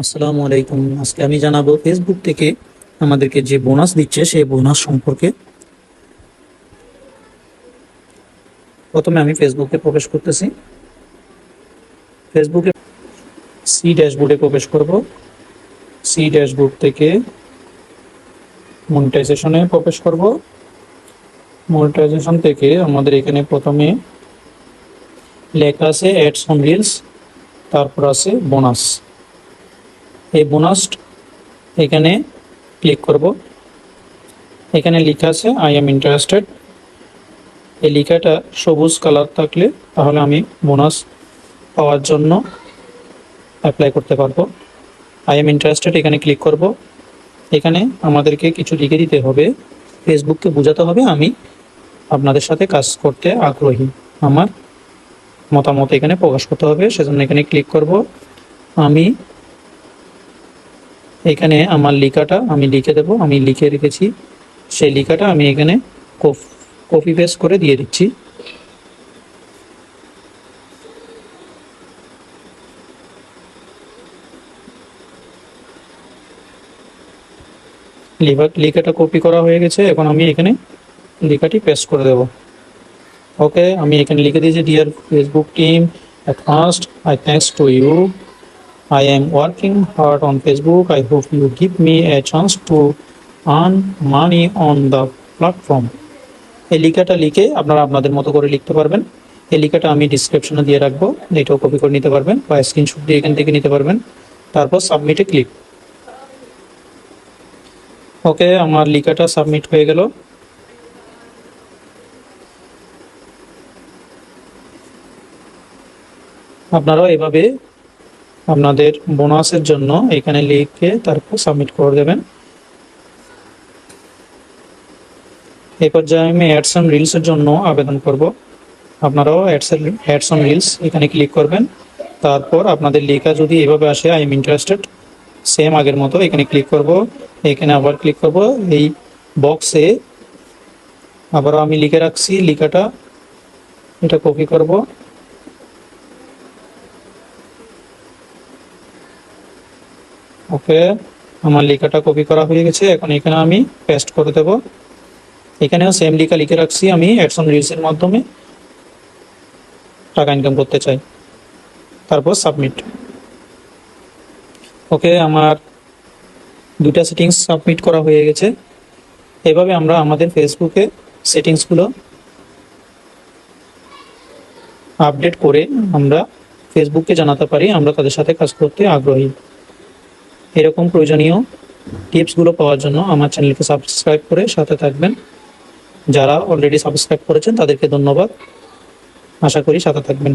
আসসালামু আলাইকুম। আজকে আমি জানাবো ফেসবুক থেকে আমাদেরকে যে বোনাস দিচ্ছে সেই বোনাস সম্পর্কে। প্রথমে আমি ফেসবুকে প্রবেশ করতেছি। ফেসবুকে সি ড্যাশবোর্ডে প্রবেশ করব। সি ড্যাশবোর্ড থেকে মনিটাইজেশনে প্রবেশ করব। মনিটাইজেশন থেকে আমাদের এখানে প্রথমে লেখা আছে অ্যাডস অন রিলস, তারপর আছে বোনাস। এই বোনাস এখানে ক্লিক করব। এখানে লেখা আছে আই এম ইন্টারেস্টেড। এই লেখাটা সবুজ কালার থাকলে তাহলে আমি বোনাস পাওয়ার জন্য অ্যাপ্লাই করতে পারবো। আই এম ইন্টারেস্টেড এখানে ক্লিক করব। এখানে আমাদেরকে কিছু লিখে দিতে হবে, ফেসবুককে বোঝাতে হবে আমি আপনাদের সাথে কাজ করতে আগ্রহী, আমার মতামত এখানে প্রকাশ করতে হবে। সেজন্য এখানে ক্লিক করব। আমি এখানে আমার লেখাটা আমি লিখে দেব। আমি লিখে রেখেছি, সেই লেখাটা আমি এখানে কপি পেস্ট করে দিয়ে দিচ্ছি। লেখাটা কপি করা হয়ে গেছে, এখন আমি এখানে লেখাটি পেস্ট করে দেব। ওকে, আমি এখানে লিখে দিয়েছি, dear Facebook team, at first I thanks to you. I am working hard on Facebook. I hope you give me a chance to earn money on the platform. এই লেখাটা লিখে আপনারা আপনাদের মতো করে লিখতে পারবেন। এই লেখাটা আমি ডিসক্রিপশনে দিয়ে রাখবো, এটাও কপি করে নিতে পারবেন বা স্ক্রিনশট দিয়ে এখান থেকে নিতে পারবেন। তারপর সাবমিটে ক্লিক। ওকে, আমার লেখাটা সাবমিট হয়ে গেল। আপনারাও এভাবে আপনাদের বোনাসের জন্য এখানে লিখে তারপর সাবমিট করে দেবেন। এই পর্যায়ে আমি অ্যাডস অন রিলসের জন্য আবেদন করব। আপনারাও অ্যাডস অন রিলস এখানে ক্লিক করবেন। তারপর আপনাদের লেখা যদি এভাবে আসে আই এম ইন্টারেস্টেড, সেম আগের মতো এখানে ক্লিক করব। এখানে আবার ক্লিক করব। এই বক্সে আবারও আমি লিখে রাখছি লেখাটা, এটা কপি করব। ওকে, আমার লেখাটা কপি করা হয়ে গেছে, এখন এখানে আমি পেস্ট করে দেব। এখানেও সেম লেখা লিখে রাখছি, আমি অ্যাডস অন রিলসের মাধ্যমে টাকা ইনকাম করতে চাই। তারপর সাবমিট। ওকে, আমার দুইটা সেটিংস সাবমিট করা হয়ে গেছে। এভাবে আমরা আমাদের ফেসবুকে সেটিংসগুলো আপডেট করে আমরা ফেসবুককে জানাতে পারি আমরা তাদের সাথে কাজ করতে আগ্রহী। এরকম প্রয়োজনীয় টিপসগুলো পাওয়ার জন্য আমার চ্যানেলকে সাবস্ক্রাইব করে সাথে থাকবেন। যারা অলরেডি সাবস্ক্রাইব করেছেন তাদেরকে ধন্যবাদ, আশা করি সাথে থাকবেন।